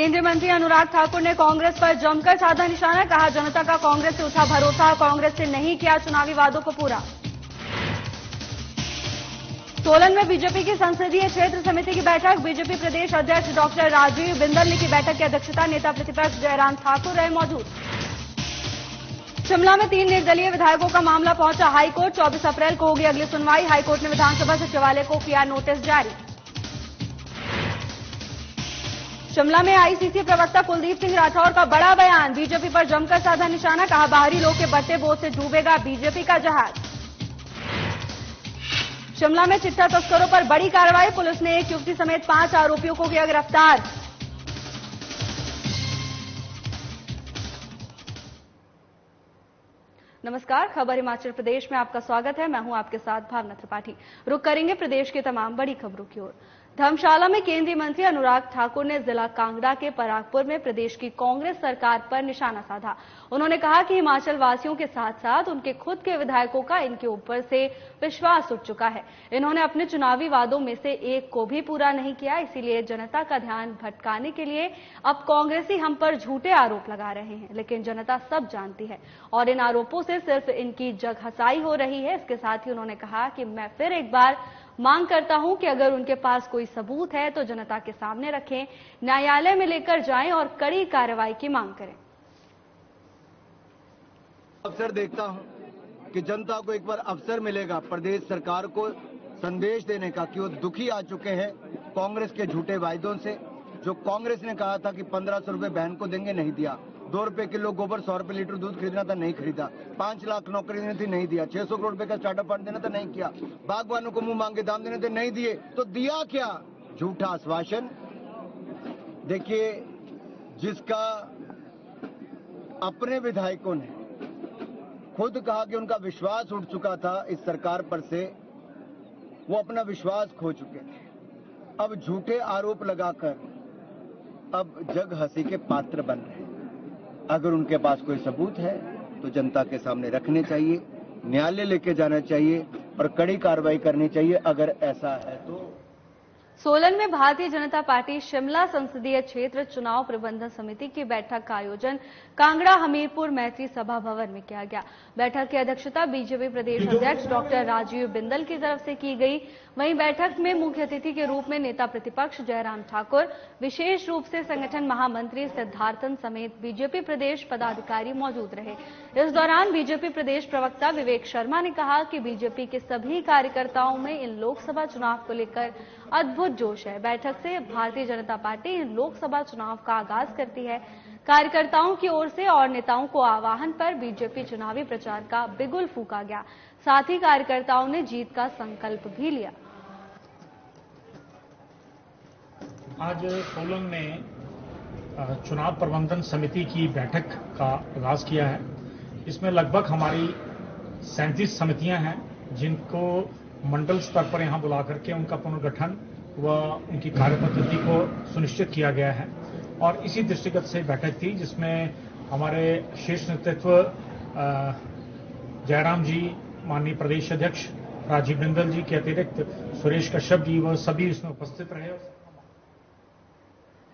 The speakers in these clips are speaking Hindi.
केंद्रीय मंत्री अनुराग ठाकुर ने कांग्रेस पर जमकर साधा निशाना, कहा जनता का कांग्रेस से उठा भरोसा, कांग्रेस से नहीं किया चुनावी वादों को पूरा। सोलन में बीजेपी की संसदीय क्षेत्र समिति की बैठक, बीजेपी प्रदेश अध्यक्ष डॉक्टर राजीव बिंदल ने की बैठक की अध्यक्षता, नेता प्रतिपक्ष जयराम ठाकुर रहे मौजूद। शिमला में 3 निर्दलीय विधायकों का मामला पहुंचा हाईकोर्ट, 24 अप्रैल को होगी अगली सुनवाई, हाईकोर्ट ने विधानसभा सचिवालय को किया नोटिस जारी। शिमला में आईसीसी प्रवक्ता कुलदीप सिंह राठौर का बड़ा बयान, बीजेपी पर जमकर साधा निशाना, कहा बाहरी लोग के बट्टे बोझ से डूबेगा बीजेपी का जहाज। शिमला में चिट्ठा तस्करों पर बड़ी कार्रवाई, पुलिस ने एक युवती समेत 5 आरोपियों को किया गिरफ्तार। नमस्कार, खबर हिमाचल प्रदेश में आपका स्वागत है। मैं हूं आपके साथ भावना त्रिपाठी। रुक करेंगे प्रदेश की तमाम बड़ी खबरों की ओर। धर्मशाला में केंद्रीय मंत्री अनुराग ठाकुर ने जिला कांगड़ा के परागपुर में प्रदेश की कांग्रेस सरकार पर निशाना साधा। उन्होंने कहा कि हिमाचल वासियों के साथ साथ उनके खुद के विधायकों का इनके ऊपर से विश्वास उठ चुका है। इन्होंने अपने चुनावी वादों में से एक को भी पूरा नहीं किया, इसीलिए जनता का ध्यान भटकाने के लिए अब कांग्रेसी हम पर झूठे आरोप लगा रहे हैं, लेकिन जनता सब जानती है और इन आरोपों से सिर्फ इनकी जगहसाई हो रही है। इसके साथ ही उन्होंने कहा कि मैं फिर एक बार मांग करता हूं कि अगर उनके पास कोई सबूत है तो जनता के सामने रखें, न्यायालय में लेकर जाएं और कड़ी कार्रवाई की मांग करें। अवसर देखता हूं कि जनता को एक बार अवसर मिलेगा प्रदेश सरकार को संदेश देने का कि वो दुखी आ चुके हैं कांग्रेस के झूठे वायदों से। जो कांग्रेस ने कहा था कि 1500 रुपए बहन को देंगे, नहीं दिया। 2 रुपए किलो गोबर, 100 रुपए लीटर दूध खरीदना था, नहीं खरीदा। 5 लाख नौकरी देनी थी, नहीं दिया। 600 करोड़ रुपए का स्टार्टअप फंड देना था, नहीं किया। बागवानों को मुंह मांगे दाम देने थे, नहीं दिए। तो दिया क्या? झूठा आश्वासन। देखिए, जिसका अपने विधायकों ने खुद कहा कि उनका विश्वास उठ चुका था इस सरकार पर से, वो अपना विश्वास खो चुके थे। अब झूठे आरोप लगाकर अब जग हंसी के पात्र बन रहे हैं। अगर उनके पास कोई सबूत है तो जनता के सामने रखने चाहिए, न्यायालय लेके जाना चाहिए और कड़ी कार्रवाई करनी चाहिए अगर ऐसा है तो। सोलन में भारतीय जनता पार्टी शिमला संसदीय क्षेत्र चुनाव प्रबंधन समिति की बैठक का आयोजन कांगड़ा हमीरपुर मैत्री सभा भवन में किया गया। बैठक की अध्यक्षता बीजेपी प्रदेश अध्यक्ष डॉक्टर राजीव बिंदल की तरफ से की गई। वहीं बैठक में मुख्य अतिथि के रूप में नेता प्रतिपक्ष जयराम ठाकुर, विशेष रूप से संगठन महामंत्री सिद्धार्थन समेत बीजेपी प्रदेश पदाधिकारी मौजूद रहे। इस दौरान बीजेपी प्रदेश प्रवक्ता विवेक शर्मा ने कहा कि बीजेपी के सभी कार्यकर्ताओं में इन लोकसभा चुनाव को लेकर अद्भुत जोश है। बैठक से भारतीय जनता पार्टी इन लोकसभा चुनाव का आगाज करती है। कार्यकर्ताओं की ओर से और नेताओं को आह्वान पर बीजेपी चुनावी प्रचार का बिगुल फूंका गया। साथ ही कार्यकर्ताओं ने जीत का संकल्प भी लिया। आज सोलन में चुनाव प्रबंधन समिति की बैठक का आगाज किया है। इसमें लगभग हमारी 37 समितियां हैं, जिनको मंडल स्तर पर यहां बुला करके उनका पुनर्गठन व उनकी कार्यपद्धति को सुनिश्चित किया गया है। और इसी दृष्टिगत से बैठक थी, जिसमें हमारे शीर्ष नेतृत्व जयराम जी, माननीय प्रदेश अध्यक्ष राजीव बिंदल जी के अतिरिक्त सुरेश कश्यप जी व सभी इसमें उपस्थित रहे।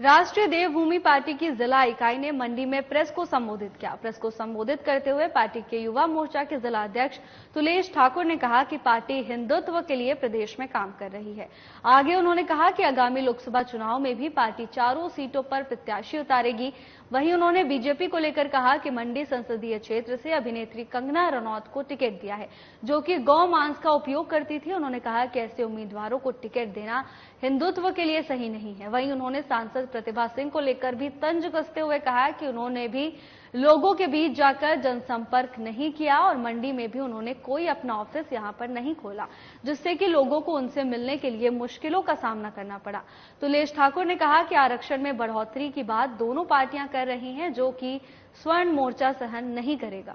राष्ट्रीय देवभूमि पार्टी की जिला इकाई ने मंडी में प्रेस को संबोधित किया। प्रेस को संबोधित करते हुए पार्टी के युवा मोर्चा के जिला अध्यक्ष तुलेश ठाकुर ने कहा कि पार्टी हिंदुत्व के लिए प्रदेश में काम कर रही है। आगे उन्होंने कहा कि आगामी लोकसभा चुनाव में भी पार्टी 4 सीटों पर प्रत्याशी उतारेगी। वहीं उन्होंने बीजेपी को लेकर कहा कि मंडी संसदीय क्षेत्र से अभिनेत्री कंगना रनौत को टिकट दिया है, जो कि गौ मांस का उपयोग करती थी। उन्होंने कहा कि ऐसे उम्मीदवारों को टिकट देना हिंदुत्व के लिए सही नहीं है। वहीं उन्होंने सांसद प्रतिभा सिंह को लेकर भी तंज कसते हुए कहा कि उन्होंने भी लोगों के बीच जाकर जनसंपर्क नहीं किया और मंडी में भी उन्होंने कोई अपना ऑफिस यहां पर नहीं खोला, जिससे कि लोगों को उनसे मिलने के लिए मुश्किलों का सामना करना पड़ा। तुलेश ठाकुर ने कहा कि आरक्षण में बढ़ोतरी की बात दोनों पार्टियां कर रही हैं, जो कि स्वर्ण मोर्चा सहन नहीं करेगा।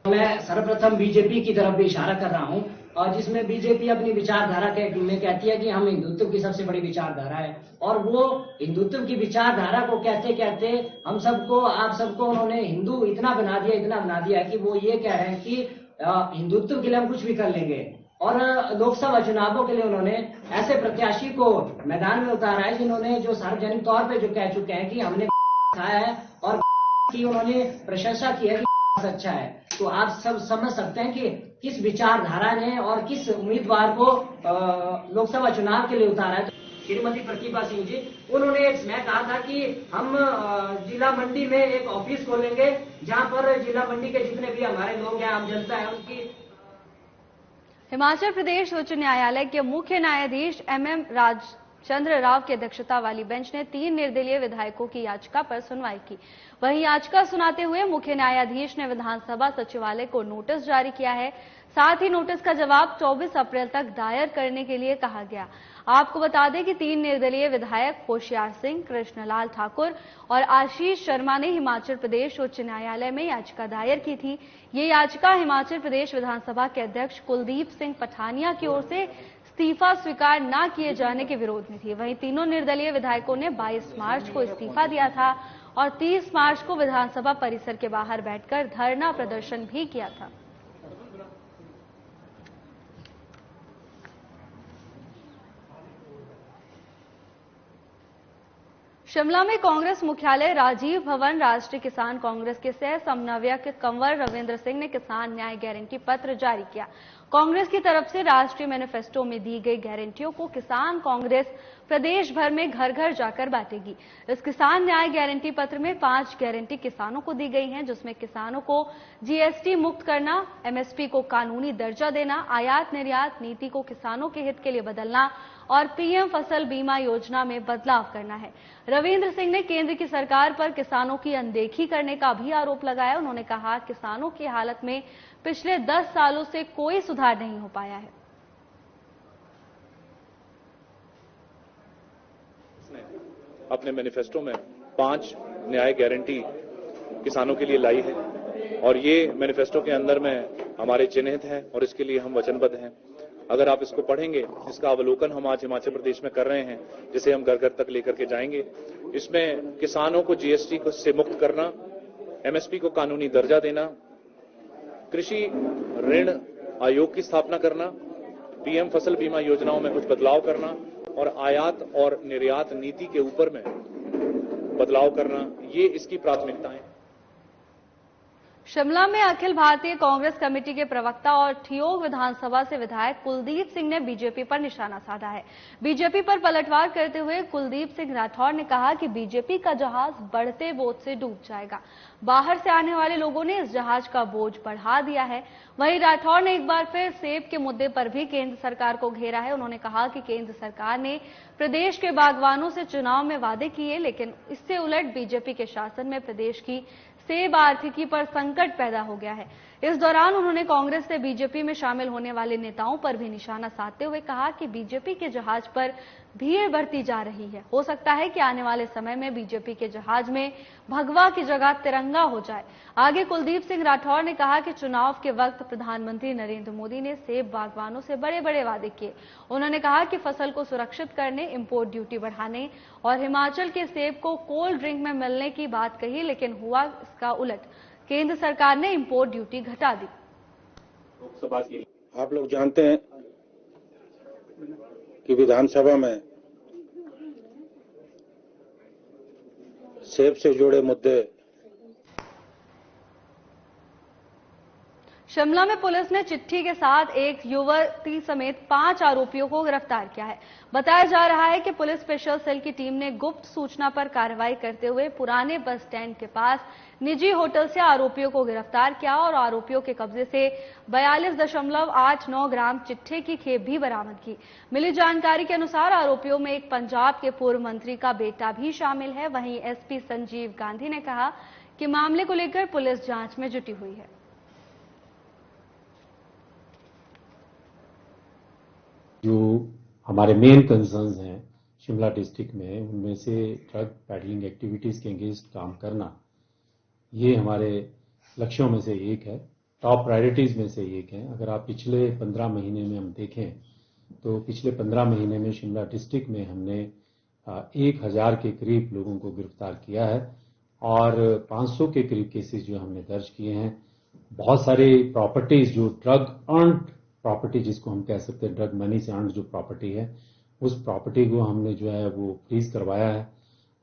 मैं सर्वप्रथम बीजेपी की तरफ भी इशारा कर रहा हूं, और जिसमें बीजेपी अपनी विचारधारा में कहती है कि हम हिंदुत्व की सबसे बड़ी विचारधारा है, और वो हिंदुत्व की विचारधारा को कहते कहते हम सबको, आप सबको उन्होंने हिंदू इतना बना दिया कि वो ये कह रहे हैं कि हिंदुत्व के लिए हम कुछ भी कर लेंगे। और लोकसभा चुनावों के लिए उन्होंने ऐसे प्रत्याशी को मैदान में उतारा है जिन्होंने जो सार्वजनिक तौर पे जो कह चुके हैं कि हमने खाया है और की उन्होंने प्रशंसा की है कि अच्छा है। तो आप सब समझ सकते हैं कि किस विचारधारा ने और किस उम्मीदवार को लोकसभा चुनाव के लिए उतारा है। श्रीमती प्रतिभा सिंह जी, उन्होंने मैं कहा था कि हम जिला मंडी में एक ऑफिस खोलेंगे जहां पर जिला मंडी के जितने भी हमारे लोग हैं, आम जनता है, उनकी। हिमाचल प्रदेश उच्च न्यायालय के मुख्य न्यायाधीश MM राजचंद्र राव की अध्यक्षता वाली बेंच ने 3 निर्दलीय विधायकों की याचिका पर सुनवाई की। वहीं याचिका सुनाते हुए मुख्य न्यायाधीश ने विधानसभा सचिवालय को नोटिस जारी किया है। साथ ही नोटिस का जवाब 24 अप्रैल तक दायर करने के लिए कहा गया। आपको बता दें कि 3 निर्दलीय विधायक होशियार सिंह, कृष्णलाल ठाकुर और आशीष शर्मा ने हिमाचल प्रदेश उच्च न्यायालय में याचिका दायर की थी। ये याचिका हिमाचल प्रदेश विधानसभा के अध्यक्ष कुलदीप सिंह पठानिया की ओर से इस्तीफा स्वीकार न किए जाने के विरोध में थी। वहीं तीनों निर्दलीय विधायकों ने 22 मार्च को इस्तीफा दिया था और 30 मार्च को विधानसभा परिसर के बाहर बैठकर धरना प्रदर्शन भी किया था। शिमला में कांग्रेस मुख्यालय राजीव भवन राष्ट्रीय किसान कांग्रेस के सह समन्वयक कंवर रविंद्र सिंह ने किसान न्याय गारंटी पत्र जारी किया। कांग्रेस की तरफ से राष्ट्रीय मैनिफेस्टो में दी गई गारंटियों को किसान कांग्रेस प्रदेश भर में घर घर जाकर बांटेगी। इस किसान न्याय गारंटी पत्र में 5 गारंटी किसानों को दी गई हैं, जिसमें किसानों को GST मुक्त करना, MSP को कानूनी दर्जा देना, आयात निर्यात नीति को किसानों के हित के लिए बदलना और PM फसल बीमा योजना में बदलाव करना है। रविंद्र सिंह ने केंद्र की सरकार पर किसानों की अनदेखी करने का भी आरोप लगाया। उन्होंने कहा, किसानों की हालत में पिछले 10 सालों से कोई सुधार नहीं हो पाया है। अपने मैनिफेस्टो में 5 न्याय गारंटी किसानों के लिए लाई है और ये मैनिफेस्टो के अंदर में हमारे चिन्हित हैं और इसके लिए हम वचनबद्ध हैं। अगर आप इसको पढ़ेंगे, इसका अवलोकन हम आज हिमाचल प्रदेश में कर रहे हैं, जिसे हम घर घर तक लेकर के जाएंगे। इसमें किसानों को GST से मुक्त करना, MSP को कानूनी दर्जा देना, कृषि ऋण आयोग की स्थापना करना, PM फसल बीमा योजनाओं में कुछ बदलाव करना और आयात और निर्यात नीति के ऊपर में बदलाव करना, ये इसकी प्राथमिकताएं। शिमला में अखिल भारतीय कांग्रेस कमेटी के प्रवक्ता और ठियोग विधानसभा से विधायक कुलदीप सिंह ने बीजेपी पर निशाना साधा है। बीजेपी पर पलटवार करते हुए कुलदीप सिंह राठौर ने कहा कि बीजेपी का जहाज बढ़ते बोझ से डूब जाएगा। बाहर से आने वाले लोगों ने इस जहाज का बोझ बढ़ा दिया है। वहीं राठौर ने एक बार फिर सेब के मुद्दे पर भी केंद्र सरकार को घेरा है। उन्होंने कहा कि केंद्र सरकार ने प्रदेश के बागवानों से चुनाव में वादे किए, लेकिन इससे उलट बीजेपी के शासन में प्रदेश की सेब आर्थिकी पर संकट पैदा हो गया है। इस दौरान उन्होंने कांग्रेस से बीजेपी में शामिल होने वाले नेताओं पर भी निशाना साधते हुए कहा कि बीजेपी के जहाज पर भीड़ बढ़ती जा रही है। हो सकता है कि आने वाले समय में बीजेपी के जहाज में भगवा की जगह तिरंगा हो जाए। आगे कुलदीप सिंह राठौर ने कहा कि चुनाव के वक्त प्रधानमंत्री नरेंद्र मोदी ने सेब बागवानों से बड़े बड़े वादे किए। उन्होंने कहा कि फसल को सुरक्षित करने, इंपोर्ट ड्यूटी बढ़ाने और हिमाचल के सेब को कोल्ड ड्रिंक में मिलने की बात कही, लेकिन हुआ इसका उलट। केंद्र सरकार ने इंपोर्ट ड्यूटी घटा दी। आप लोग जानते हैं कि विधानसभा में सेब से जुड़े मुद्दे। शिमला में पुलिस ने चिट्ठी के साथ एक युवती समेत 5 आरोपियों को गिरफ्तार किया है। बताया जा रहा है कि पुलिस स्पेशल सेल की टीम ने गुप्त सूचना पर कार्रवाई करते हुए पुराने बस स्टैंड के पास निजी होटल से आरोपियों को गिरफ्तार किया और आरोपियों के कब्जे से 42.89 ग्राम चिट्ठे की खेप भी बरामद की। मिली जानकारी के अनुसार आरोपियों में एक पंजाब के पूर्व मंत्री का बेटा भी शामिल है। वहीं SP संजीव गांधी ने कहा कि मामले को लेकर पुलिस जांच में जुटी हुई है। जो हमारे मेन कंसर्न्स हैं शिमला डिस्ट्रिक्ट में, उनमें से ड्रग पैडलिंग एक्टिविटीज़ के अगेंस्ट काम करना, ये हमारे लक्ष्यों में से एक है, टॉप प्रायोरिटीज़ में से एक है। अगर आप पिछले 15 महीने में हम देखें तो पिछले 15 महीने में शिमला डिस्ट्रिक्ट में हमने 1000 के करीब लोगों को गिरफ्तार किया है और 500 के करीब केसेस जो हमने दर्ज किए हैं। बहुत सारे प्रॉपर्टीज़ जो ड्रग अर्न्ड प्रॉपर्टी जिसको हम कह सकते हैं ड्रग मनी से अर्न्ड जो प्रॉपर्टी है, उस प्रॉपर्टी को हमने जो है वो फ्रीज करवाया है।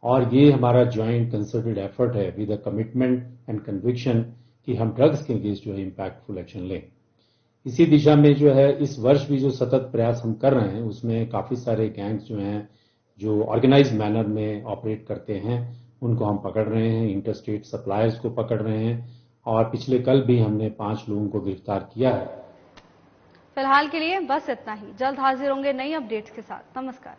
और ये हमारा ज्वाइंट कंसर्टेड एफर्ट है with a commitment and conviction कि हम ड्रग्स के अगेंस्ट जो है इम्पैक्टफुल एक्शन लें। इसी दिशा में जो है इस वर्ष भी जो सतत प्रयास हम कर रहे हैं उसमें काफी सारे गैंग्स जो हैं जो ऑर्गेनाइज मैनर में ऑपरेट करते हैं उनको हम पकड़ रहे हैं, इंटरस्टेट सप्लायर्स को पकड़ रहे हैं और पिछले कल भी हमने 5 लोगों को गिरफ्तार किया है। फिलहाल के लिए बस इतना ही। जल्द हाजिर होंगे नई अपडेट्स के साथ। नमस्कार।